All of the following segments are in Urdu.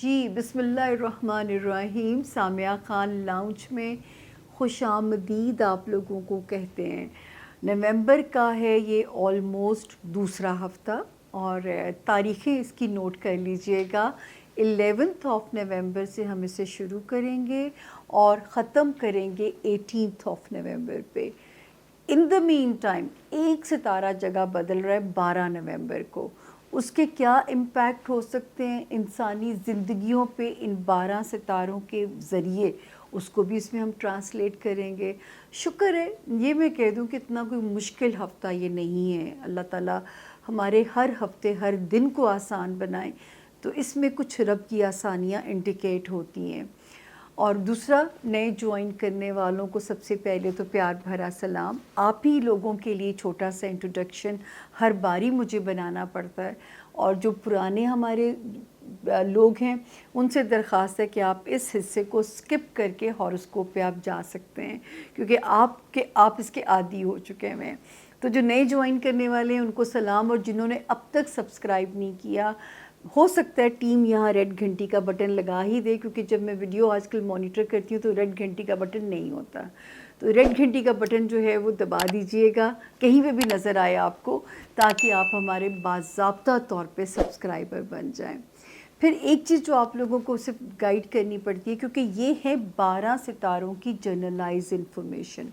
جی بسم اللہ الرحمن الرحیم. سامعہ خان لاؤنج میں خوش آمدید آپ لوگوں کو کہتے ہیں. نومبر کا ہے یہ آلموسٹ دوسرا ہفتہ، اور تاریخیں اس کی نوٹ کر لیجئے گا. 11 نومبر سے ہم اسے شروع کریں گے اور ختم کریں گے 18 نومبر پہ. ان دا مین ٹائم ایک ستارہ جگہ بدل رہا ہے 12 نومبر کو. اس کے کیا امپیکٹ ہو سکتے ہیں انسانی زندگیوں پہ ان 12 ستاروں کے ذریعے، اس کو بھی اس میں ہم ٹرانسلیٹ کریں گے. شکر ہے یہ میں کہہ دوں کہ اتنا کوئی مشکل ہفتہ یہ نہیں ہے. اللہ تعالیٰ ہمارے ہر ہفتے ہر دن کو آسان بنائیں، تو اس میں کچھ رب کی آسانیاں انڈیکیٹ ہوتی ہیں. اور دوسرا، نئے جوائن کرنے والوں کو سب سے پہلے تو پیار بھرا سلام. آپ ہی لوگوں کے لیے چھوٹا سا انٹروڈکشن ہر باری مجھے بنانا پڑتا ہے، اور جو پرانے ہمارے لوگ ہیں ان سے درخواست ہے کہ آپ اس حصے کو سکپ کر کے ہاروسکوپ پہ آپ جا سکتے ہیں، کیونکہ آپ اس کے عادی ہو چکے ہیں. تو جو نئے جوائن کرنے والے ہیں ان کو سلام، اور جنہوں نے اب تک سبسکرائب نہیں کیا، ہو سکتا ہے ٹیم یہاں ریڈ گھنٹی کا بٹن لگا ہی دے، کیونکہ جب میں ویڈیو آج کل مانیٹر کرتی ہوں تو ریڈ گھنٹی کا بٹن نہیں ہوتا. تو ریڈ گھنٹی کا بٹن جو ہے وہ دبا دیجئے گا کہیں پہ بھی نظر آئے آپ کو، تاکہ آپ ہمارے باضابطہ طور پہ سبسکرائبر بن جائیں. پھر ایک چیز جو آپ لوگوں کو صرف گائیڈ کرنی پڑتی ہے، کیونکہ یہ ہے 12 ستاروں کی جنرلائز انفارمیشن.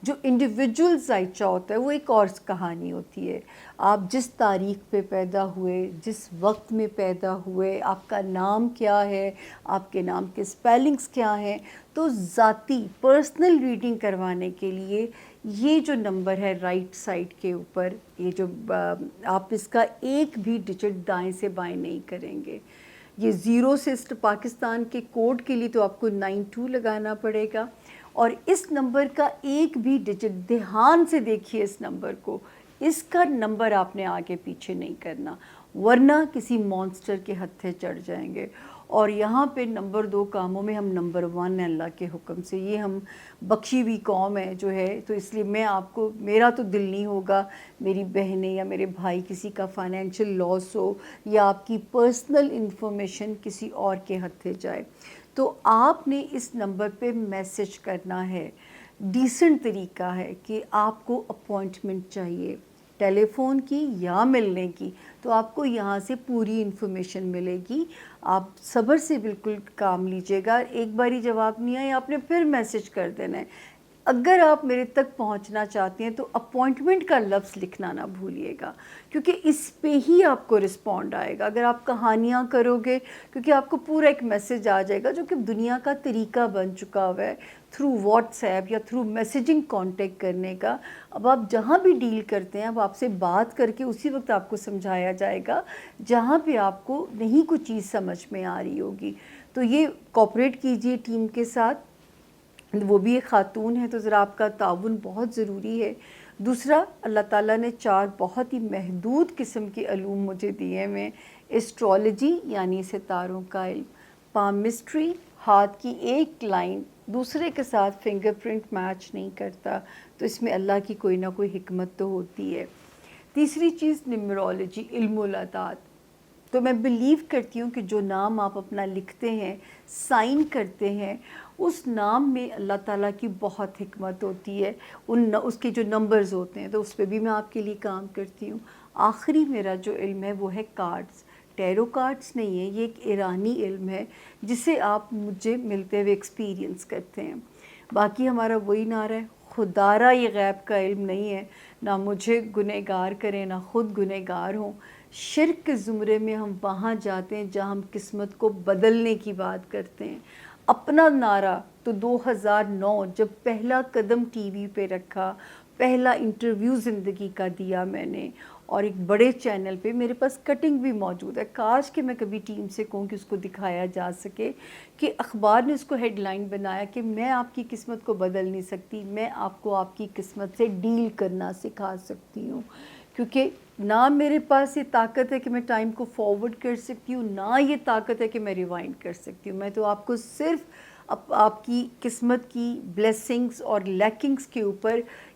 جو انڈیویجول ذائچہ ہوتا ہے وہ ایک اور کہانی ہوتی ہے. آپ جس تاریخ پہ پیدا ہوئے، جس وقت میں پیدا ہوئے، آپ کا نام کیا ہے، آپ کے نام کے سپیلنگز کیا ہیں. تو ذاتی پرسنل ریڈنگ کروانے کے لیے یہ جو نمبر ہے رائٹ سائڈ کے اوپر، یہ جو آپ اس کا ایک بھی ڈیجٹ دائیں سے بائیں نہیں کریں گے. یہ 0 سے پاکستان کے کوڈ کے لیے تو آپ کو 92 لگانا پڑے گا، اور اس نمبر کا ایک بھی ڈیجٹ دھیان سے دیکھیے اس نمبر کو، اس کا نمبر آپ نے آگے پیچھے نہیں کرنا، ورنہ کسی مونسٹر کے ہتھے چڑھ جائیں گے. اور یہاں پہ نمبر 2 کاموں میں ہم نمبر 1 ہیں اللہ کے حکم سے. یہ ہم بخشی ہوئی قوم ہے جو ہے، تو اس لیے میں آپ کو، میرا تو دل نہیں ہوگا میری بہنیں یا میرے بھائی کسی کا فائنینشیل لاس ہو، یا آپ کی پرسنل انفارمیشن کسی اور کے ہتھے جائے. تو آپ نے اس نمبر پہ میسج کرنا ہے. ڈیسنٹ طریقہ ہے کہ آپ کو اپوائنٹمنٹ چاہیے ٹیلی فون کی یا ملنے کی، تو آپ کو یہاں سے پوری انفارمیشن ملے گی. آپ صبر سے بالکل کام لیجئے گا. ایک باری جواب نہیں آیا آپ نے پھر میسج کر دینا ہے. اگر آپ میرے تک پہنچنا چاہتے ہیں تو اپوائنٹمنٹ کا لفظ لکھنا نہ بھولیے گا، کیونکہ اس پہ ہی آپ کو رسپونڈ آئے گا. اگر آپ کہانیاں کرو گے، کیونکہ آپ کو پورا ایک میسج آ جائے گا جو کہ دنیا کا طریقہ بن چکا ہوا ہے تھرو واٹس ایپ یا تھرو میسیجنگ کانٹیکٹ کرنے کا. اب آپ جہاں بھی ڈیل کرتے ہیں، اب آپ سے بات کر کے اسی وقت آپ کو سمجھایا جائے گا جہاں پہ آپ کو نہیں کوئی چیز سمجھ میں آ رہی ہوگی. تو یہ کوآپریٹ کیجئے ٹیم کے ساتھ، وہ بھی ایک خاتون ہے تو ذرا آپ کا تعاون بہت ضروری ہے. دوسرا، اللہ تعالیٰ نے 4 بہت ہی محدود قسم کے علوم مجھے دیے ہیں. ایسٹرولوجی یعنی ستاروں کا علم، پامسٹری، ہاتھ کی ایک لائن دوسرے کے ساتھ فنگر پرنٹ میچ نہیں کرتا، تو اس میں اللہ کی کوئی نہ کوئی حکمت تو ہوتی ہے. تیسری چیز نیمرولوجی، علم الاعداد. تو میں بلیو کرتی ہوں کہ جو نام آپ اپنا لکھتے ہیں، سائن کرتے ہیں، اس نام میں اللہ تعالیٰ کی بہت حکمت ہوتی ہے. اس کے جو نمبرز ہوتے ہیں تو اس پہ بھی میں آپ کے لیے کام کرتی ہوں. آخری میرا جو علم ہے وہ ہے کارڈز. ٹیرو کارڈز نہیں ہے، یہ ایک ایرانی علم ہے جسے آپ مجھے ملتے ہوئے ایکسپیرینس کرتے ہیں. باقی ہمارا وہی نعرہ ہے، خدارہ یہ غیب کا علم نہیں ہے، نہ مجھے گنہگار کریں نہ خود گنہگار ہوں. شرک کے زمرے میں ہم وہاں جاتے ہیں جہاں ہم قسمت کو بدلنے کی بات کرتے ہیں. اپنا نعرہ تو 2009 جب پہلا قدم ٹی وی پہ رکھا، پہلا انٹرویو زندگی کا دیا میں نے، اور ایک بڑے چینل پہ میرے پاس کٹنگ بھی موجود ہے، کاش کہ میں کبھی ٹیم سے کہوں کہ اس کو دکھایا جا سکے، کہ اخبار نے اس کو ہیڈ لائن بنایا کہ میں آپ کی قسمت کو بدل نہیں سکتی، میں آپ کو آپ کی قسمت سے ڈیل کرنا سکھا سکتی ہوں. کیونکہ نہ میرے پاس یہ طاقت ہے کہ میں ٹائم کو فارورڈ کر سکتی ہوں، نہ یہ طاقت ہے کہ میں ریوائنڈ کر سکتی ہوں. میں تو آپ کو صرف آپ کی قسمت کی بلیسنگز اور لیکنگز کے اوپر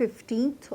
15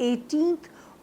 18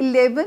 11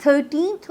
13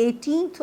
18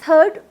3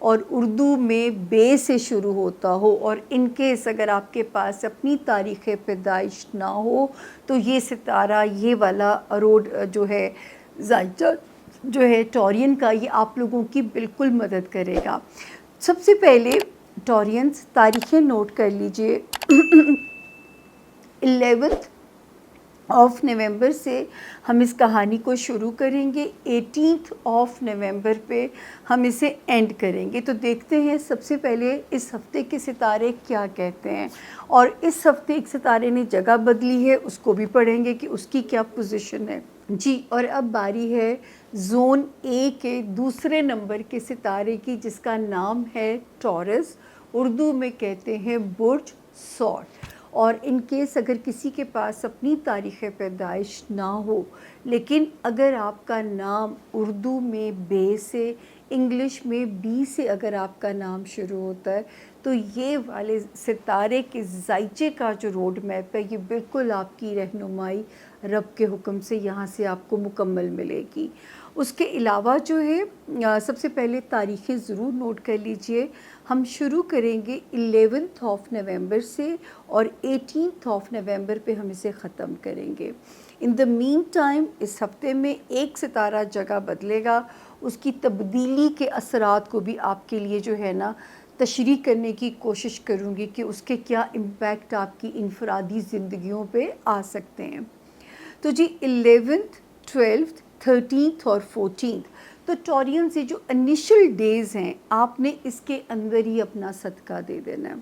اور اردو میں بے سے شروع ہوتا ہو، اور ان کیس اگر آپ کے پاس اپنی تاریخ پیدائش نہ ہو تو یہ ستارہ، یہ والا روڈ جو ہے زائچہ جو ہے ٹورین کا، یہ آپ لوگوں کی بالکل مدد کرے گا۔ سب سے پہلے ٹورینز تاریخیں نوٹ کر لیجئے۔ 11 نومبر سے ہم اس کہانی کو شروع کریں گے، 18 نومبر پہ ہم اسے اینڈ کریں گے۔ تو دیکھتے ہیں سب سے پہلے اس ہفتے کے ستارے کیا کہتے ہیں، اور اس ہفتے ایک ستارے نے جگہ بدلی ہے، اس کو بھی پڑھیں گے کہ اس کی کیا پوزیشن ہے۔ جی، اور اب باری ہے زون اے کے دوسرے نمبر کے ستارے کی، جس کا نام ہے ٹورس، اردو میں کہتے ہیں برج سوٹ۔ اور ان کیس اگر کسی کے پاس اپنی تاریخ پیدائش نہ ہو، لیکن اگر آپ کا نام اردو میں بے سے، انگلش میں بی سے اگر آپ کا نام شروع ہوتا ہے، تو یہ والے ستارے کے زائچے کا جو روڈ میپ ہے، یہ بالکل آپ کی رہنمائی رب کے حکم سے یہاں سے آپ کو مکمل ملے گی۔ اس کے علاوہ جو ہے سب سے پہلے تاریخیں ضرور نوٹ کر لیجئے۔ ہم شروع کریں گے 11 نومبر سے، اور 18 نومبر پہ ہم اسے ختم کریں گے۔ ان دا مین ٹائم اس ہفتے میں ایک ستارہ جگہ بدلے گا، اس کی تبدیلی کے اثرات کو بھی آپ کے لیے جو ہے نا تشریح کرنے کی کوشش کروں گی کہ اس کے کیا امپیکٹ آپ کی انفرادی زندگیوں پہ آ سکتے ہیں۔ تو جی 11، 12، 13 اور 14، تو ٹورین سے جو انیشل ڈیز ہیں، آپ نے اس کے اندر ہی اپنا صدقہ دے دینا ہے۔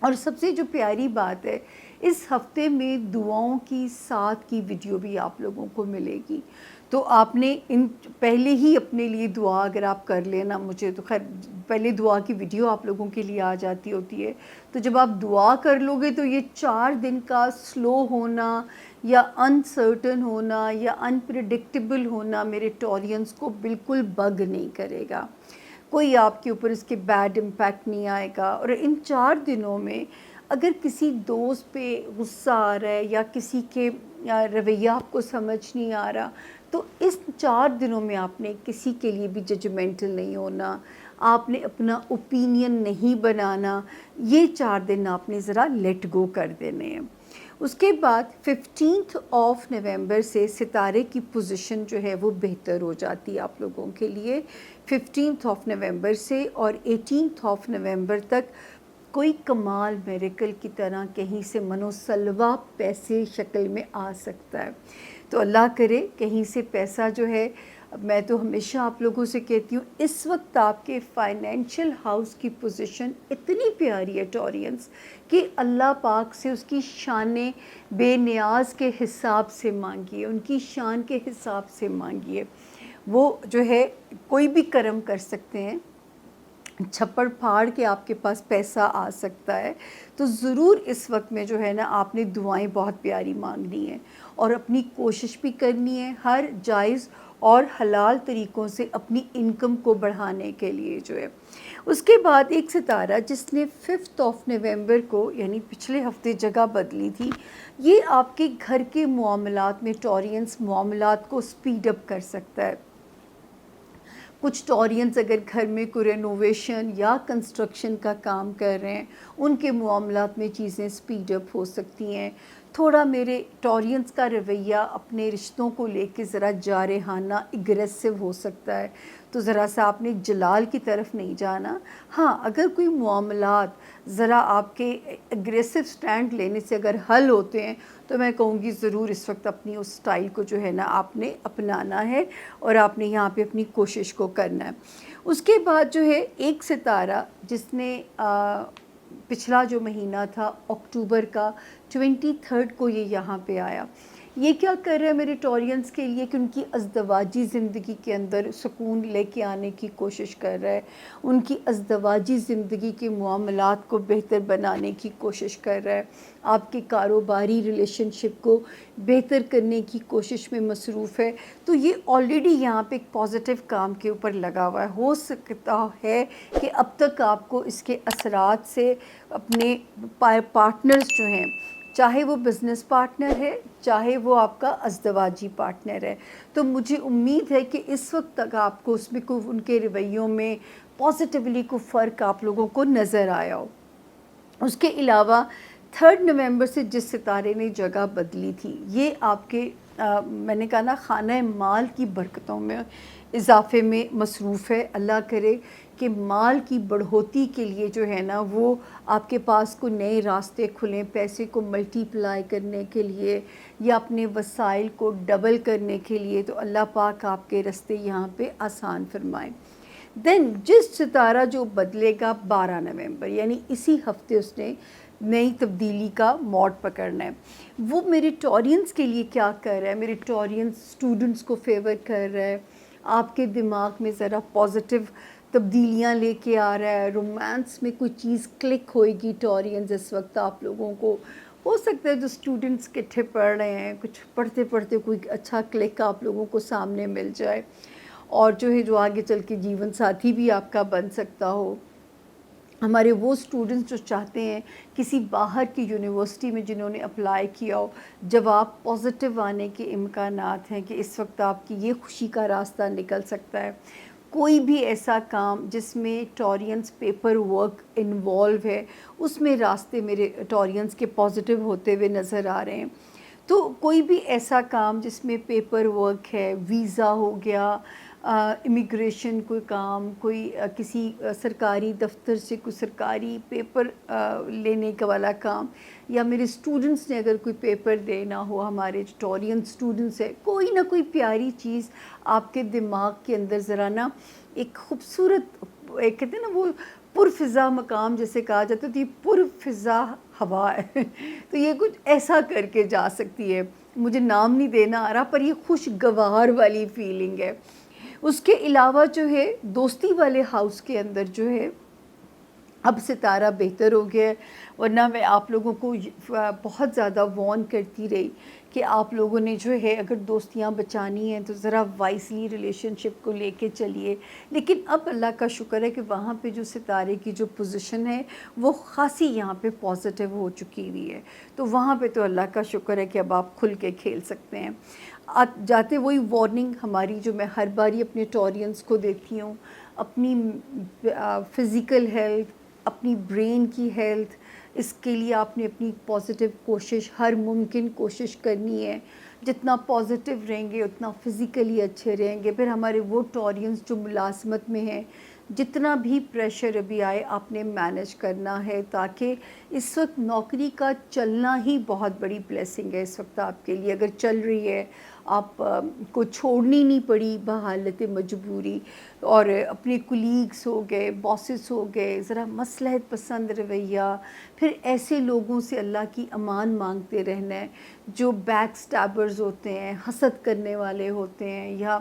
اور سب سے جو پیاری بات ہے، اس ہفتے میں دعاؤں کی 7 کی ویڈیو بھی آپ لوگوں کو ملے گی۔ تو آپ نے ان پہلے ہی اپنے لیے دعا اگر آپ کر لینا، مجھے تو خیر پہلے دعا کی ویڈیو آپ لوگوں کے لیے آ جاتی ہوتی ہے، تو جب آپ دعا کر لو گے تو یہ 4 دن کا سلو ہونا یا انسرٹن ہونا یا انپریڈکٹیبل ہونا میرے ٹورینز کو بالکل بگ نہیں کرے گا، کوئی آپ کے اوپر اس کے بیڈ امپیکٹ نہیں آئے گا۔ اور ان 4 دنوں میں اگر کسی دوست پہ غصہ آ رہا ہے یا کسی کے رویہ آپ کو سمجھ نہیں آ رہا، تو اس 4 دنوں میں آپ نے کسی کے لیے بھی ججمنٹل نہیں ہونا، آپ نے اپنا اوپینین نہیں بنانا، یہ 4 دن آپ نے ذرا لیٹ گو کر دینے ہیں۔ اس کے بعد 15 نومبر سے ستارے کی پوزیشن جو ہے وہ بہتر ہو جاتی ہے آپ لوگوں کے لیے 15 نومبر سے، اور 18 نومبر تک کوئی کمال میریکل کی طرح کہیں سے منوسلوا پیسے شکل میں آ سکتا ہے۔ تو اللہ کرے کہیں سے پیسہ جو ہے، میں تو ہمیشہ آپ لوگوں سے کہتی ہوں، اس وقت آپ کے فائنینشل ہاؤس کی پوزیشن اتنی پیاری ہے ٹورینز، کہ اللہ پاک سے اس کی شان بے نیاز کے حساب سے مانگیے، ان کی شان کے حساب سے مانگیے۔ وہ جو ہے کوئی بھی کرم کر سکتے ہیں، چھپڑ پھاڑ کے آپ کے پاس پیسہ آ سکتا ہے۔ تو ضرور اس وقت میں جو ہے نا آپ نے دعائیں بہت پیاری مانگنی ہیں، اور اپنی کوشش بھی کرنی ہے ہر جائز اور حلال طریقوں سے اپنی انکم کو بڑھانے کے لیے جو ہے۔ اس کے بعد ایک ستارہ جس نے 5 نومبر کو یعنی پچھلے ہفتے جگہ بدلی تھی، یہ آپ کے گھر کے معاملات میں ٹورینز معاملات کو سپیڈ اپ کر سکتا ہے۔ کچھ ٹورینز اگر گھر میں کوئی رینوویشن یا کنسٹرکشن کا کام کر رہے ہیں، ان کے معاملات میں چیزیں سپیڈ اپ ہو سکتی ہیں۔ تھوڑا میرے ٹورینز کا رویہ اپنے رشتوں کو لے کے ذرا جارحانہ اگریسو ہو سکتا ہے، تو ذرا سا آپ نے جلال کی طرف نہیں جانا۔ ہاں، اگر کوئی معاملات ذرا آپ کے اگریسو سٹینڈ لینے سے اگر حل ہوتے ہیں، تو میں کہوں گی ضرور اس وقت اپنی اس سٹائل کو جو ہے نا آپ نے اپنانا ہے، اور آپ نے یہاں پہ اپنی کوشش کو کرنا ہے۔ اس کے بعد جو ہے ایک ستارہ جس نے پچھلا جو مہینہ تھا اکتوبر کا 23 کو یہ یہاں پہ آیا، یہ کیا کر رہا ہے میرے ٹورینز کے لیے کہ ان کی ازدواجی زندگی کے اندر سکون لے کے آنے کی کوشش کر رہا ہے، ان کی ازدواجی زندگی کے معاملات کو بہتر بنانے کی کوشش کر رہا ہے، آپ کے کاروباری ریلیشن شپ کو بہتر کرنے کی کوشش میں مصروف ہے۔ تو یہ آلریڈی یہاں پہ ایک پازیٹیو کام کے اوپر لگا ہوا ہے۔ ہو سکتا ہے کہ اب تک آپ کو اس کے اثرات سے اپنے پارٹنرز جو ہیں چاہے وہ بزنس پارٹنر ہے، چاہے وہ آپ کا ازدواجی پارٹنر ہے. تو مجھے امید ہے کہ اس وقت تک آپ کو اس میں کوئی ان کے رویوں میں پازیٹیولی کوئی فرق آپ لوگوں کو نظر آیا ہو. اس کے علاوہ 3 نومبر سے جس ستارے نے جگہ بدلی تھی، یہ آپ کے میں نے کہا نا خانہ مال کی برکتوں میں اضافے میں مصروف ہے. اللہ کرے کہ مال کی بڑھوتی کے لیے جو ہے نا وہ آپ کے پاس کو نئے راستے کھلیں، پیسے کو ملٹی پلائی کرنے کے لیے یا اپنے وسائل کو ڈبل کرنے کے لیے. تو اللہ پاک آپ کے راستے یہاں پہ آسان فرمائیں. دین جس ستارہ جو بدلے گا 12 نومبر، یعنی اسی ہفتے اس نے نئی تبدیلی کا موڑ پکڑنا ہے. وہ میرے ٹورینز کے لیے کیا کر رہا ہے؟ میرے ٹورینز اسٹوڈنٹس کو فیور کر رہا ہے، آپ کے دماغ میں ذرا پازیٹیو تبدیلیاں لے کے آ رہا ہے. رومانس میں کوئی چیز کلک ہوئے گی ٹورینز اس وقت آپ لوگوں کو. ہو سکتا ہے جو اسٹوڈنٹس کٹھے پڑھ رہے ہیں، کچھ پڑھتے پڑھتے کوئی اچھا کلک آپ لوگوں کو سامنے مل جائے، اور جو ہے جو آگے چل کے جیون ساتھی بھی آپ کا بن سکتا ہو. ہمارے وہ اسٹوڈنٹس جو چاہتے ہیں کسی باہر کی یونیورسٹی میں جنہوں نے اپلائی کیا ہو، جواب پازیٹیو آنے کے امکانات ہیں کہ اس وقت آپ کی یہ خوشی کا راستہ نکل سکتا ہے. کوئی بھی ایسا کام جس میں ٹورینز پیپر ورک انوالو ہے، اس میں راستے میرے ٹورینز کے پازیٹیو ہوتے ہوئے نظر آ رہے ہیں. تو کوئی بھی ایسا کام جس میں پیپر ورک ہے، ویزا ہو گیا، امیگریشن کوئی کام، کوئی کسی سرکاری دفتر سے کوئی سرکاری پیپر لینے کا والا کام، یا میرے اسٹوڈنٹس نے اگر کوئی پیپر دینا ہو، ہمارے ٹورین اسٹوڈنٹس ہیں، کوئی نہ کوئی پیاری چیز آپ کے دماغ کے اندر ذرا نا ایک خوبصورت، ایک کہتے ہیں نا وہ پرفضا مقام جیسے کہا جاتا ہے، تو یہ پرفضا ہوا ہے. تو یہ کچھ ایسا کر کے جا سکتی ہے، مجھے نام نہیں دینا آ رہا، پر یہ خوشگوار والی فیلنگ ہے. اس کے علاوہ جو ہے دوستی والے ہاؤس کے اندر جو ہے اب ستارہ بہتر ہو گیا ہے. ورنہ میں آپ لوگوں کو بہت زیادہ وارن کرتی رہی کہ آپ لوگوں نے جو ہے اگر دوستیاں بچانی ہیں تو ذرا وائسلی ریلیشن شپ کو لے کے چلیے. لیکن اب اللہ کا شکر ہے کہ وہاں پہ جو ستارے کی جو پوزیشن ہے وہ خاصی یہاں پہ پازیٹیو ہو چکی ہوئی ہے. تو وہاں پہ تو اللہ کا شکر ہے کہ اب آپ کھل کے کھیل سکتے ہیں. جاتے وہی وارننگ ہماری جو میں ہر باری اپنے ٹورینز کو دیتی ہوں، اپنی فزیکل ہیلتھ، اپنی برین کی ہیلتھ، اس کے لیے آپ نے اپنی پازیٹیو کوشش، ہر ممکن کوشش کرنی ہے. جتنا پازیٹیو رہیں گے اتنا فزیکلی اچھے رہیں گے. پھر ہمارے وہ ٹورینز جو ملازمت میں ہیں، جتنا بھی پریشر ابھی آئے آپ نے مینیج کرنا ہے، تاکہ اس وقت نوکری کا چلنا ہی بہت بڑی بلیسنگ ہے اس وقت آپ کے لیے. اگر چل رہی ہے، آپ کو چھوڑنی نہیں پڑی بحالت مجبوری، اور اپنے کولیگس ہو گئے، باسز ہو گئے، ذرا مصلحت پسند رویہ. پھر ایسے لوگوں سے اللہ کی امان مانگتے رہنا ہے جو بیک سٹیبرز ہوتے ہیں، حسد کرنے والے ہوتے ہیں، یا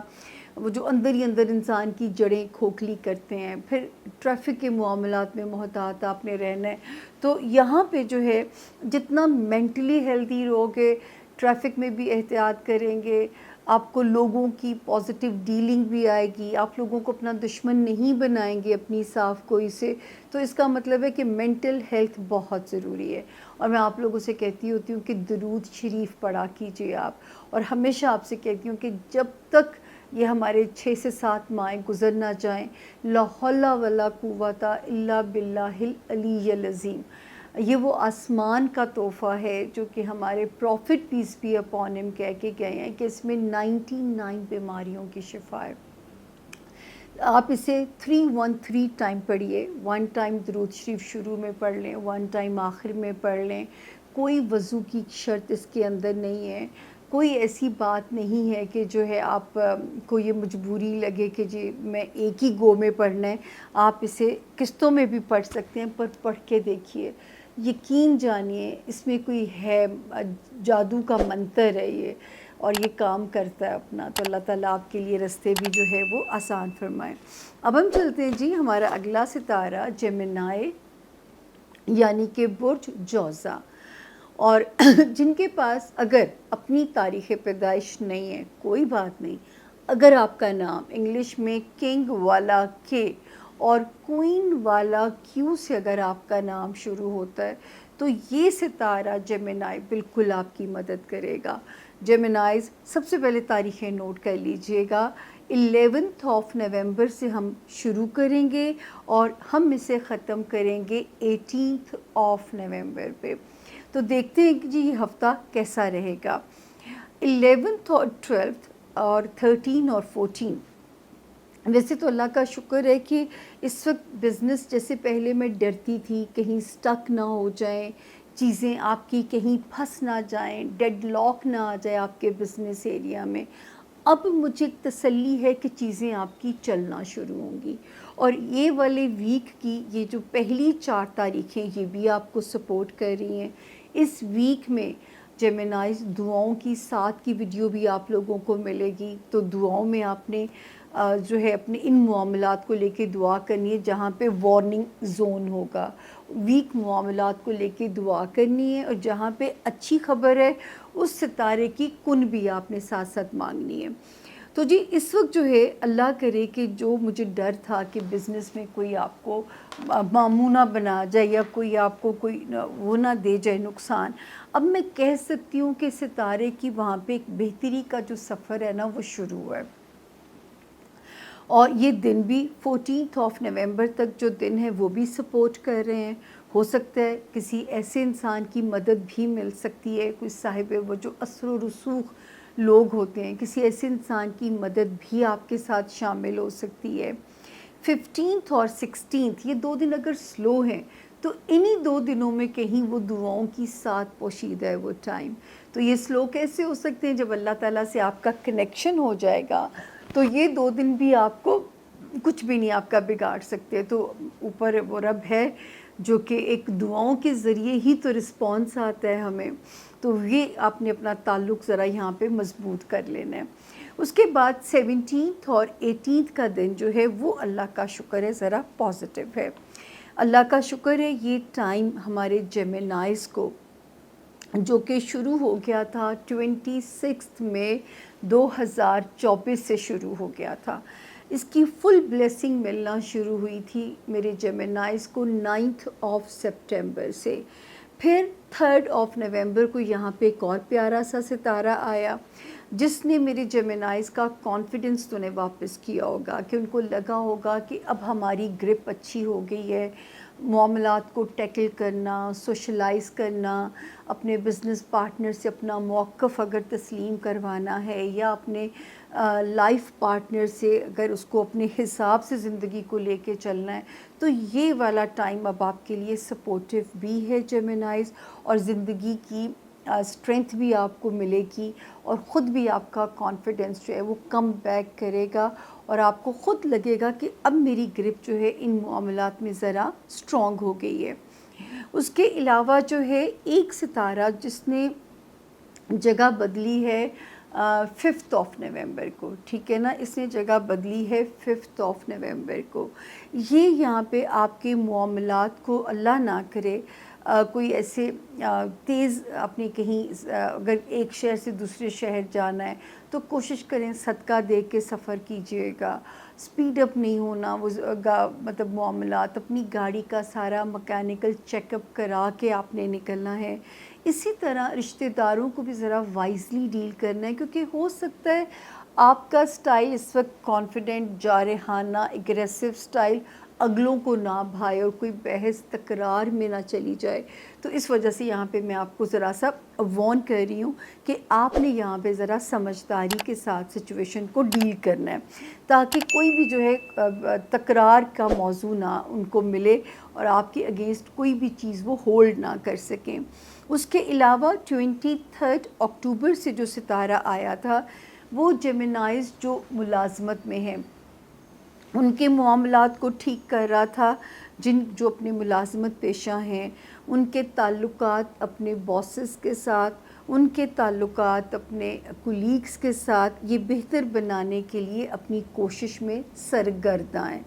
وہ جو اندر ہی اندر انسان کی جڑیں کھوکھلی کرتے ہیں. پھر ٹریفک کے معاملات میں محتاط آپ نے رہنا ہے. تو یہاں پہ جو ہے جتنا مینٹلی ہیلتھی رہوگے، ٹریفک میں بھی احتیاط کریں گے، آپ کو لوگوں کی پازیٹیو ڈیلنگ بھی آئے گی، آپ لوگوں کو اپنا دشمن نہیں بنائیں گے اپنی صاف کوئی سے. تو اس کا مطلب ہے کہ مینٹل ہیلتھ بہت ضروری ہے. اور میں آپ لوگوں سے کہتی ہوتی ہوں کہ درود شریف پڑھا کیجئے آپ. اور ہمیشہ آپ سے کہتی ہوں کہ جب تک یہ ہمارے 6 سے 7 ماہ گزر نہ جائیں، لا حول ولا قوت الا باللہ العلی العظیم، یہ وہ آسمان کا تحفہ ہے جو کہ ہمارے profit piece be upon him کہہ کے گئے ہیں کہ اس میں 99 بیماریوں کی شفا ہے. آپ اسے 313 ٹائم پڑھیے. 1 ٹائم درود شریف شروع میں پڑھ لیں، 1 ٹائم آخر میں پڑھ لیں. کوئی وضو کی شرط اس کے اندر نہیں ہے، کوئی ایسی بات نہیں ہے کہ جو ہے آپ کو یہ مجبوری لگے کہ جی میں ایک ہی گو میں پڑھنا ہے. آپ اسے قسطوں میں بھی پڑھ سکتے ہیں، پر پڑھ کے دیکھیے، یقین جانیے اس میں کوئی ہے، جادو کا منتر ہے یہ، اور یہ کام کرتا ہے اپنا. تو اللہ تعالیٰ آپ کے لیے راستے بھی جو ہے وہ آسان فرمائے. اب ہم چلتے ہیں جی ہمارا اگلا ستارہ جیمنائی، یعنی کہ برج جوزا. اور جن کے پاس اگر اپنی تاریخ پیدائش نہیں ہے کوئی بات نہیں، اگر آپ کا نام انگلش میں کنگ والا کے اور کوئن والا کیو سے اگر آپ کا نام شروع ہوتا ہے تو یہ ستارہ جیمنائی بالکل آپ کی مدد کرے گا. جیمنائز سب سے پہلے تاریخیں نوٹ کر لیجئے گا. 11 نومبر سے ہم شروع کریں گے اور ہم اسے ختم کریں گے 18 نومبر پہ. تو دیکھتے ہیں کہ جی یہ ہفتہ کیسا رہے گا. 11 اور 12 اور 13 اور 14 ویسے تو اللہ کا شکر ہے کہ اس وقت بزنس جیسے پہلے میں ڈرتی تھی کہیں سٹک نہ ہو جائیں چیزیں آپ کی, کہیں پھنس نہ جائیں, ڈیڈ لاک نہ آ جائے آپ کے بزنس ایریا میں. اب مجھے تسلی ہے کہ چیزیں آپ کی چلنا شروع ہوں گی. اور یہ والے ویک کی یہ جو پہلی 4 تاریخیں یہ بھی آپ کو سپورٹ کر رہی ہیں. اس ویک میں جیمنائز دعاؤں کی 7 کی ویڈیو بھی آپ لوگوں کو ملے گی. تو دعاؤں میں آپ نے جو ہے اپنے ان معاملات کو لے کے دعا کرنی ہے جہاں پہ وارننگ زون ہوگا. ویک معاملات کو لے کے دعا کرنی ہے, اور جہاں پہ اچھی خبر ہے اس ستارے کی کن بھی آپ نے ساتھ ساتھ مانگنی ہے. تو جی اس وقت جو ہے اللہ کرے کہ جو مجھے ڈر تھا کہ بزنس میں کوئی آپ کو مامونہ بنا جائے یا کوئی آپ کو کوئی وہ نہ دے جائے نقصان, اب میں کہہ سکتی ہوں کہ ستارے کی وہاں پہ ایک بہتری کا جو سفر ہے نا وہ شروع ہے. اور یہ دن بھی 14 نومبر تک جو دن ہے وہ بھی سپورٹ کر رہے ہیں. ہو سکتا ہے کسی ایسے انسان کی مدد بھی مل سکتی ہے, کوئی صاحب وہ جو اثر و رسوخ لوگ ہوتے ہیں, کسی ایسے انسان کی مدد بھی آپ کے ساتھ شامل ہو سکتی ہے. 15 اور 16 یہ 2 دن اگر سلو ہیں تو انہی 2 دنوں میں کہیں وہ دعاؤں کی ساتھ پوشیدہ ہے وہ ٹائم. تو یہ سلو کیسے ہو سکتے ہیں؟ جب اللہ تعالیٰ سے آپ کا کنیکشن ہو جائے گا تو یہ 2 دن بھی آپ کو کچھ بھی نہیں آپ کا بگاڑ سکتے. تو اوپر وہ رب ہے جو کہ ایک دعاؤں کے ذریعے ہی تو رسپانس آتا ہے ہمیں. تو یہ آپ نے اپنا تعلق ذرا یہاں پہ مضبوط کر لینا ہے. اس کے بعد 17 اور 18 کا دن جو ہے وہ اللہ کا شکر ہے ذرا پازیٹیو ہے. اللہ کا شکر ہے یہ ٹائم ہمارے جیمنائز کو جو کہ شروع ہو گیا تھا 26 مئی 2024 سے شروع ہو گیا تھا. اس کی فل بلیسنگ ملنا شروع ہوئی تھی میرے جیمنائز کو 9 سپٹمبر سے. پھر 3 نومبر کو یہاں پہ ایک اور پیارا سا ستارہ آیا جس نے میرے جیمنائز کا کانفیڈنس تو نے واپس کیا ہوگا کہ ان کو لگا ہوگا کہ اب ہماری گرپ اچھی ہو گئی ہے, معاملات کو ٹیکل کرنا, سوشلائز کرنا, اپنے بزنس پارٹنر سے اپنا موقف اگر تسلیم کروانا ہے یا اپنے لائف پارٹنر سے اگر اس کو اپنے حساب سے زندگی کو لے کے چلنا ہے, تو یہ والا ٹائم اب آپ کے لیے سپورٹیو بھی ہے جیمنائز, اور زندگی کی اسٹرینتھ بھی آپ کو ملے گی اور خود بھی آپ کا کانفیڈنس جو ہے وہ کم بیک کرے گا اور آپ کو خود لگے گا کہ اب میری گرپ جو ہے ان معاملات میں ذرا اسٹرانگ ہو گئی ہے. اس کے علاوہ جو ہے ایک ستارہ جس نے جگہ بدلی ہے 5 نومبر کو, ٹھیک ہے نا, اس نے جگہ بدلی ہے 5 نومبر کو. یہ یہاں پہ آپ کے معاملات کو اللہ نہ کرے کوئی ایسے تیز اپنے کہیں اگر ایک شہر سے دوسرے شہر جانا ہے تو کوشش کریں صدقہ دے کے سفر کیجئے گا, سپیڈ اپ نہیں ہونا, وہ مطلب معاملات, اپنی گاڑی کا سارا مکینیکل چیک اپ کرا کے آپ نے نکلنا ہے. اسی طرح رشتہ داروں کو بھی ذرا وائزلی ڈیل کرنا ہے کیونکہ ہو سکتا ہے آپ کا سٹائل اس وقت کانفیڈنٹ, جارحانہ, اگریسو سٹائل اگلوں کو نہ بھائے اور کوئی بحث تکرار میں نہ چلی جائے. تو اس وجہ سے یہاں پہ میں آپ کو ذرا سا وارن کر رہی ہوں کہ آپ نے یہاں پہ ذرا سمجھداری کے ساتھ سچویشن کو ڈیل کرنا ہے تاکہ کوئی بھی جو ہے تکرار کا موضوع نہ ان کو ملے اور آپ کے اگینسٹ کوئی بھی چیز وہ ہولڈ نہ کر سکیں. اس کے علاوہ 23 اکتوبر سے جو ستارہ آیا تھا وہ جیمنائز جو ملازمت میں ہیں ان کے معاملات کو ٹھیک کر رہا تھا. جو اپنے ملازمت پیشہ ہیں ان کے تعلقات اپنے باسز کے ساتھ, ان کے تعلقات اپنے کولیگز کے ساتھ یہ بہتر بنانے کے لیے اپنی کوشش میں سرگرداں ہیں,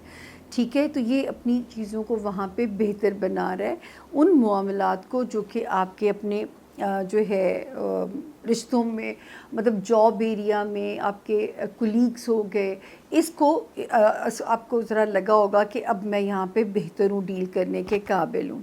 ٹھیک ہے. تو یہ اپنی چیزوں کو وہاں پہ بہتر بنا رہا ہے. ان معاملات کو جو کہ آپ کے اپنے جو ہے رشتوں میں مطلب جاب ایریا میں آپ کے کولیگز ہو گئے, اس کو آپ کو ذرا لگا ہوگا کہ اب میں یہاں پہ بہتر ہوں, ڈیل کرنے کے قابل ہوں.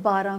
12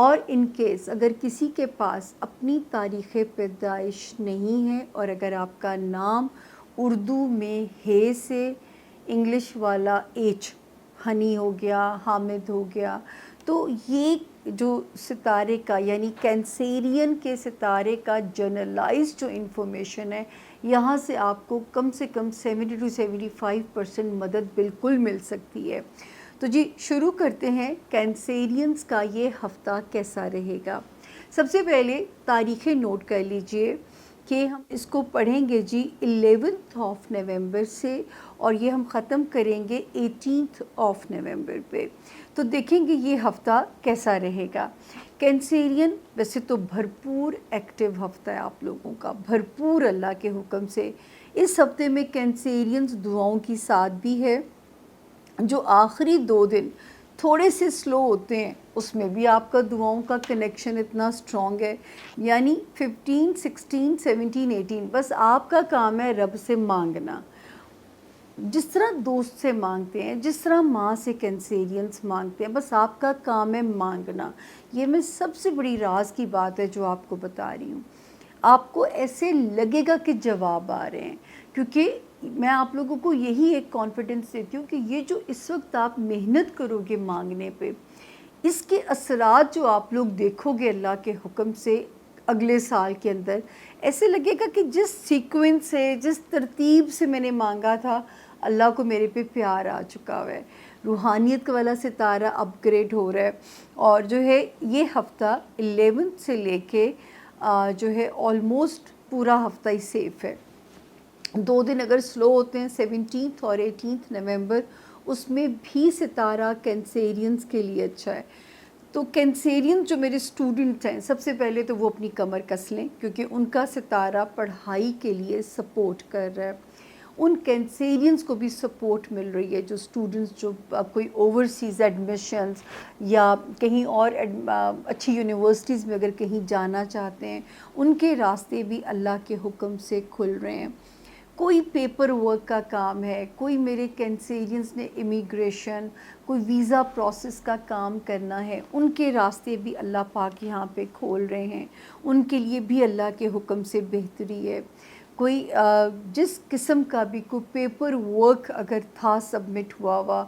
اور ان کیس اگر کسی کے پاس اپنی تاریخ پیدائش نہیں ہے اور اگر آپ کا نام اردو میں ہے سے انگلش والا ایچ ہنی ہو گیا، حامد ہو گیا، تو یہ جو ستارے کا یعنی کینسیرین کے ستارے کا جنرلائز جو انفارمیشن ہے، یہاں سے آپ کو کم سے کم 70 to 75% مدد بالکل مل سکتی ہے۔ تو جی شروع کرتے ہیں کینسیرینز کا یہ ہفتہ کیسا رہے گا۔ سب سے پہلے تاریخیں نوٹ کر لیجئے کہ ہم اس کو پڑھیں گے جی 11 نومبر سے اور یہ ہم ختم کریں گے 18 نومبر پہ۔ تو دیکھیں گے یہ ہفتہ کیسا رہے گا۔ کینسیرین ویسے تو بھرپور ایکٹیو ہفتہ ہے آپ لوگوں کا، بھرپور اللہ کے حکم سے۔ اس ہفتے میں کینسیرینز دعاؤں کی ساتھ بھی ہے۔ جو آخری 2 دن تھوڑے سے سلو ہوتے ہیں اس میں بھی آپ کا دعاؤں کا کنیکشن اتنا سٹرونگ ہے، یعنی 15 16 17 18 بس آپ کا کام ہے رب سے مانگنا، جس طرح دوست سے مانگتے ہیں، جس طرح ماں سے کینسیرینز مانگتے ہیں، بس آپ کا کام ہے مانگنا۔ یہ میں سب سے بڑی راز کی بات ہے جو آپ کو بتا رہی ہوں۔ آپ کو ایسے لگے گا کہ جواب آ رہے ہیں، کیونکہ میں آپ لوگوں کو یہی ایک کانفیڈنس دیتی ہوں کہ یہ جو اس وقت آپ محنت کرو گے مانگنے پہ، اس کے اثرات جو آپ لوگ دیکھو گے اللہ کے حکم سے اگلے سال کے اندر، ایسے لگے گا کہ جس سیکوینس سے، جس ترتیب سے میں نے مانگا تھا، اللہ کو میرے پہ پیار آ چکا ہے، روحانیت والا ستارہ اپ گریڈ ہو رہا ہے۔ اور جو ہے یہ ہفتہ 11 سے لے کے جو ہے آلموسٹ پورا ہفتہ ہی سیف ہے۔ 2 دن اگر سلو ہوتے ہیں 17 اور 18 نومبر، اس میں بھی ستارہ کینسیرینز کے لیے اچھا ہے۔ تو کینسیرین جو میرے اسٹوڈنٹ ہیں، سب سے پہلے تو وہ اپنی کمر کس لیں، کیونکہ ان کا ستارہ پڑھائی کے لیے سپورٹ کر رہا ہے۔ ان کینسیرینز کو بھی سپورٹ مل رہی ہے جو اسٹوڈنٹس جو کوئی اوورسیز ایڈمیشنز یا کہیں اور اچھی یونیورسٹیز میں اگر کہیں جانا چاہتے ہیں، ان کے راستے بھی اللہ کے حکم سے کھل رہے ہیں۔ کوئی پیپر ورک کا کام ہے، کوئی میرے کینسیرینز نے امیگریشن، کوئی ویزا پروسیس کا کام کرنا ہے، ان کے راستے بھی اللہ پاک یہاں پہ کھول رہے ہیں، ان کے لیے بھی اللہ کے حکم سے بہتری ہے۔ کوئی جس قسم کا بھی کوئی پیپر ورک اگر تھا سبمٹ ہوا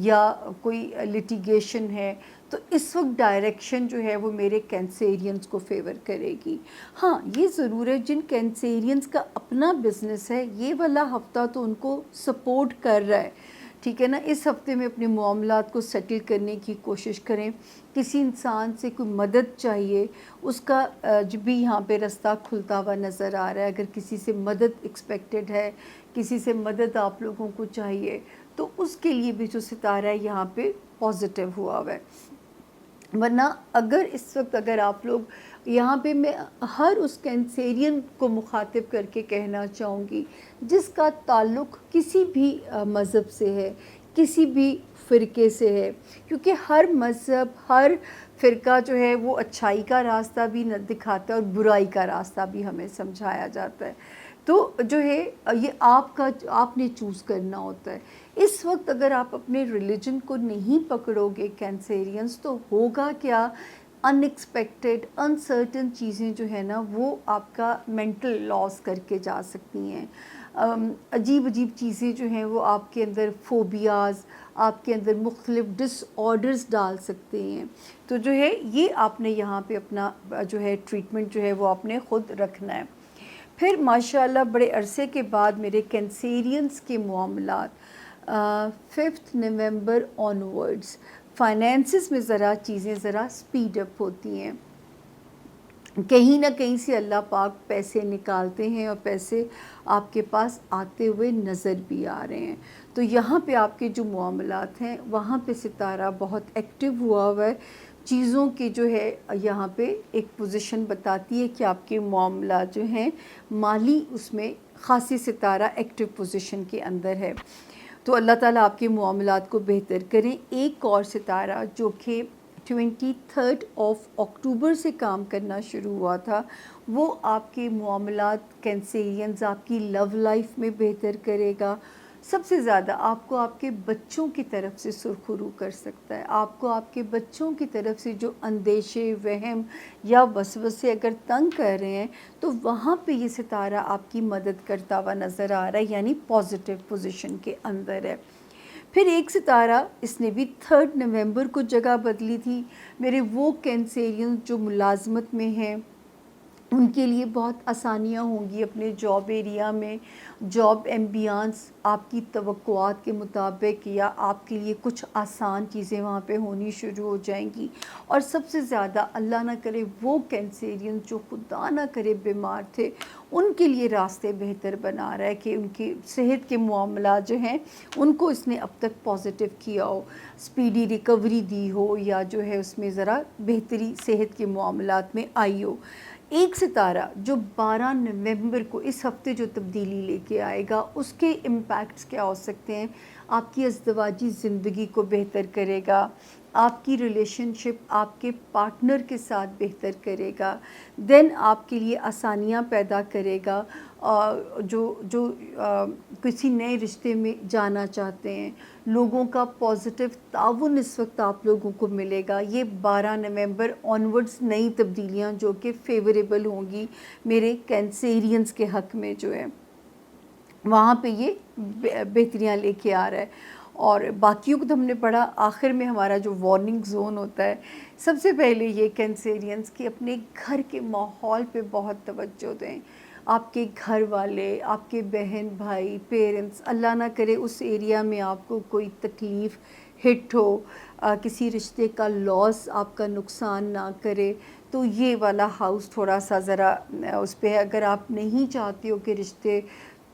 یا کوئی لٹیگیشن ہے، تو اس وقت ڈائریکشن جو ہے وہ میرے کینسیرینز کو فیور کرے گی۔ ہاں یہ ضرور ہے جن کینسیرینز کا اپنا بزنس ہے، یہ والا ہفتہ تو ان کو سپورٹ کر رہا ہے، ٹھیک ہے نا۔ اس ہفتے میں اپنے معاملات کو سیٹل کرنے کی کوشش کریں۔ کسی انسان سے کوئی مدد چاہیے، اس کا جو بھی یہاں پہ رستہ کھلتا ہوا نظر آ رہا ہے۔ اگر کسی سے مدد ایکسپیکٹڈ ہے، کسی سے مدد آپ لوگوں کو چاہیے، تو اس کے لیے بھی جو ستارہ ہے یہاں پہ پازیٹیو ہوا ہوا ہے۔ ورنہ اگر اس وقت اگر آپ لوگ یہاں پہ، میں ہر اس کینسیرین کو مخاطب کر کے کہنا چاہوں گی جس کا تعلق کسی بھی مذہب سے ہے، کسی بھی فرقے سے ہے، کیونکہ ہر مذہب، ہر فرقہ جو ہے وہ اچھائی کا راستہ بھی نہ دکھاتا ہے اور برائی کا راستہ بھی ہمیں سمجھایا جاتا ہے۔ تو جو ہے یہ آپ نے چوز کرنا ہوتا ہے۔ اس وقت اگر آپ اپنے ریلیجن کو نہیں پکڑو گے کینسیرینز، تو ہوگا کیا، ان ایکسپیکٹڈ انسرٹن چیزیں جو ہیں نا وہ آپ کا مینٹل لاس کر کے جا سکتی ہیں۔ عجیب عجیب چیزیں جو ہیں وہ آپ کے اندر فوبیاز، آپ کے اندر مختلف ڈس آرڈرز ڈال سکتے ہیں۔ تو جو ہے یہ آپ نے یہاں پہ اپنا جو ہے ٹریٹمنٹ جو ہے وہ آپ نے خود رکھنا ہے۔ پھر ماشاءاللہ بڑے عرصے کے بعد میرے کینسیرینز کے معاملات 5 نومبر آنورڈز فائنینسز میں ذرا چیزیں ذرا سپیڈ اپ ہوتی ہیں، کہیں نہ کہیں سے اللہ پاک پیسے نکالتے ہیں اور پیسے آپ کے پاس آتے ہوئے نظر بھی آ رہے ہیں۔ تو یہاں پہ آپ کے جو معاملات ہیں وہاں پہ ستارہ بہت ایکٹیو ہوا ہوا ہے، چیزوں کی جو ہے یہاں پہ ایک پوزیشن بتاتی ہے کہ آپ کے معاملات جو ہیں مالی، اس میں خاصی ستارہ ایکٹیو پوزیشن کے اندر ہے۔ تو اللہ تعالیٰ آپ کے معاملات کو بہتر کریں۔ ایک اور ستارہ جو کہ 23 اکتوبر سے کام کرنا شروع ہوا تھا، وہ آپ کے معاملات کینسیرینز، آپ کی لو لائف میں بہتر کرے گا، سب سے زیادہ آپ کو آپ کے بچوں کی طرف سے سرخرو کر سکتا ہے. آپ کو آپ کے بچوں کی طرف سے جو اندیشے، وہم یا وسوسے اگر تنگ کر رہے ہیں تو وہاں پہ یہ ستارہ آپ کی مدد کرتا ہوا نظر آ رہا ہے، یعنی پازیٹیو پوزیشن کے اندر ہے. پھر ایک ستارہ اس نے بھی 3 نومبر کو جگہ بدلی تھی. میرے وہ کینسیرین جو ملازمت میں ہیں ان کے لیے بہت آسانیاں ہوں گی اپنے جاب ایریا میں. جاب ایمبیانس آپ کی توقعات کے مطابق یا آپ کے لیے کچھ آسان چیزیں وہاں پہ ہونی شروع ہو جائیں گی. اور سب سے زیادہ اللہ نہ کرے وہ کینسیرین جو خدا نہ کرے بیمار تھے ان کے لیے راستے بہتر بنا رہا ہے کہ ان کی صحت کے معاملات جو ہیں ان کو اس نے اب تک پازیٹیو کیا ہو، اسپیڈی ریکوری دی ہو یا جو ہے اس میں ذرا بہتری صحت کے معاملات میں آئی ہو. ایک ستارہ جو 12 نومبر کو اس ہفتے جو تبدیلی لے کے آئے گا اس کے امپیکٹس کیا ہو سکتے ہیں؟ آپ کی ازدواجی زندگی کو بہتر کرے گا، آپ کی ریلیشن شپ آپ کے پارٹنر کے ساتھ بہتر کرے گا، دین آپ کے لیے آسانیاں پیدا کرے گا. جو کسی نئے رشتے میں جانا چاہتے ہیں، لوگوں کا پازیٹیو تعاون اس وقت آپ لوگوں کو ملے گا. یہ 12 نومبر آنورڈز نئی تبدیلیاں جو کہ فیوریبل ہوں گی میرے کینسیرینز کے حق میں جو ہے وہاں پہ یہ بہتریاں لے کے آ رہا ہے. اور باقیوں کو تو ہم نے پڑھا. آخر میں ہمارا جو وارننگ زون ہوتا ہے، سب سے پہلے یہ کینسیرینز کی اپنے گھر کے ماحول پہ بہت توجہ دیں. آپ کے گھر والے، آپ کے بہن بھائی، پیرنٹس، اللہ نہ کرے اس ایریا میں آپ کو کوئی تکلیف ہٹ ہو، کسی رشتے کا لاس آپ کا نقصان نہ کرے تو یہ والا ہاؤس تھوڑا سا ذرا اس پہ اگر آپ نہیں چاہتے ہو کہ رشتے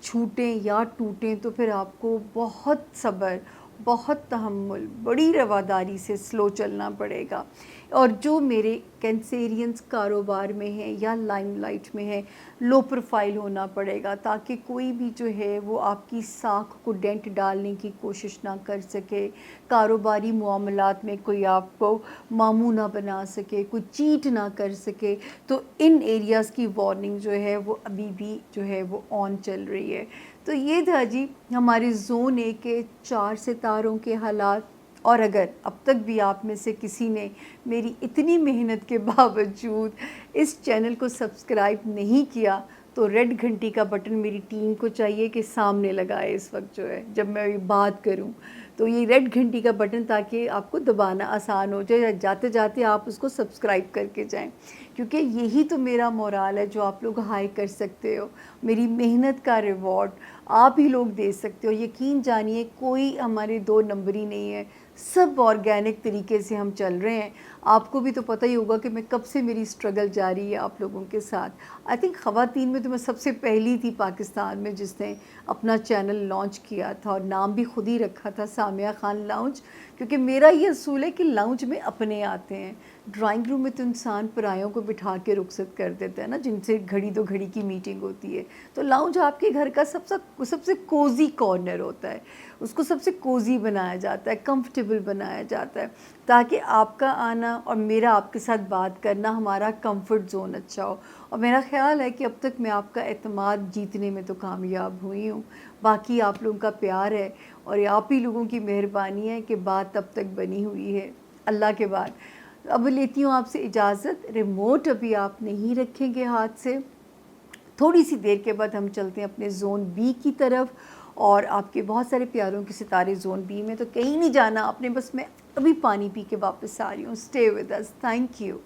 چھوٹیں یا ٹوٹیں تو پھر آپ کو بہت صبر، بہت تحمل، بڑی رواداری سے سلو چلنا پڑے گا. اور جو میرے کینسیرینز کاروبار میں ہیں یا لائم لائٹ میں ہیں، لو پروفائل ہونا پڑے گا تاکہ کوئی بھی جو ہے وہ آپ کی ساکھ کو ڈینٹ ڈالنے کی کوشش نہ کر سکے، کاروباری معاملات میں کوئی آپ کو ماموں نہ بنا سکے، کوئی چیٹ نہ کر سکے. تو ان ایریاز کی وارننگ جو ہے وہ ابھی بھی جو ہے وہ آن چل رہی ہے. تو یہ تھا جی ہمارے زون 1 کے 4 ستاروں کے حالات. اور اگر اب تک بھی آپ میں سے کسی نے میری اتنی محنت کے باوجود اس چینل کو سبسکرائب نہیں کیا تو ریڈ گھنٹی کا بٹن میری ٹیم کو چاہیے کہ سامنے لگائے اس وقت جو ہے جب میں بات کروں تو یہ ریڈ گھنٹی کا بٹن تاکہ آپ کو دبانا آسان ہو جائے، جاتے جاتے آپ اس کو سبسکرائب کر کے جائیں، کیونکہ یہی تو میرا مورال ہے جو آپ لوگ ہائی کر سکتے ہو. میری محنت کا ریوارڈ آپ ہی لوگ دے سکتے ہو. یقین جانیے کوئی ہمارے 2 نمبری نہیں ہے، سب آرگینک طریقے سے ہم چل رہے ہیں. آپ کو بھی تو پتہ ہی ہوگا کہ میں کب سے میری سٹرگل جاری ہے آپ لوگوں کے ساتھ. آئی تھنک خواتین میں تو میں سب سے پہلی تھی پاکستان میں جس نے اپنا چینل لانچ کیا تھا اور نام بھی خود ہی رکھا تھا سامیہ خان لاؤنج، کیونکہ میرا یہ اصول ہے کہ لاؤنج میں اپنے آتے ہیں. ڈرائنگ روم میں تو انسان پرایوں کو بٹھا کے رخصت کر دیتا ہے نا، جن سے گھڑی 2 گھڑی کی میٹنگ ہوتی ہے. تو لاؤنج آپ کے گھر کا سب سے کوزی کارنر ہوتا ہے، اس کو سب سے کوزی بنایا جاتا ہے، کمفرٹیبل بنایا جاتا ہے تاکہ آپ کا آنا اور میرا آپ کے ساتھ بات کرنا ہمارا کمفرٹ زون اچھا ہو. اور میرا خیال ہے کہ اب تک میں آپ کا اعتماد جیتنے میں تو کامیاب ہوئی ہوں. باقی آپ لوگوں کا پیار ہے اور آپ ہی لوگوں کی مہربانی ہے کہ بات اب تک بنی ہوئی ہے. اللہ کے بعد اب لیتی ہوں آپ سے اجازت. ریموٹ ابھی آپ نہیں رکھیں گے ہاتھ سے. تھوڑی سی دیر کے بعد ہم چلتے ہیں اپنے زون بی کی طرف اور آپ کے بہت سارے پیاروں کے ستارے زون بی میں. تو کہیں نہیں جانا آپ نے، بس میں ابھی پانی پی کے واپس آ رہی ہوں. Stay with us. Thank you.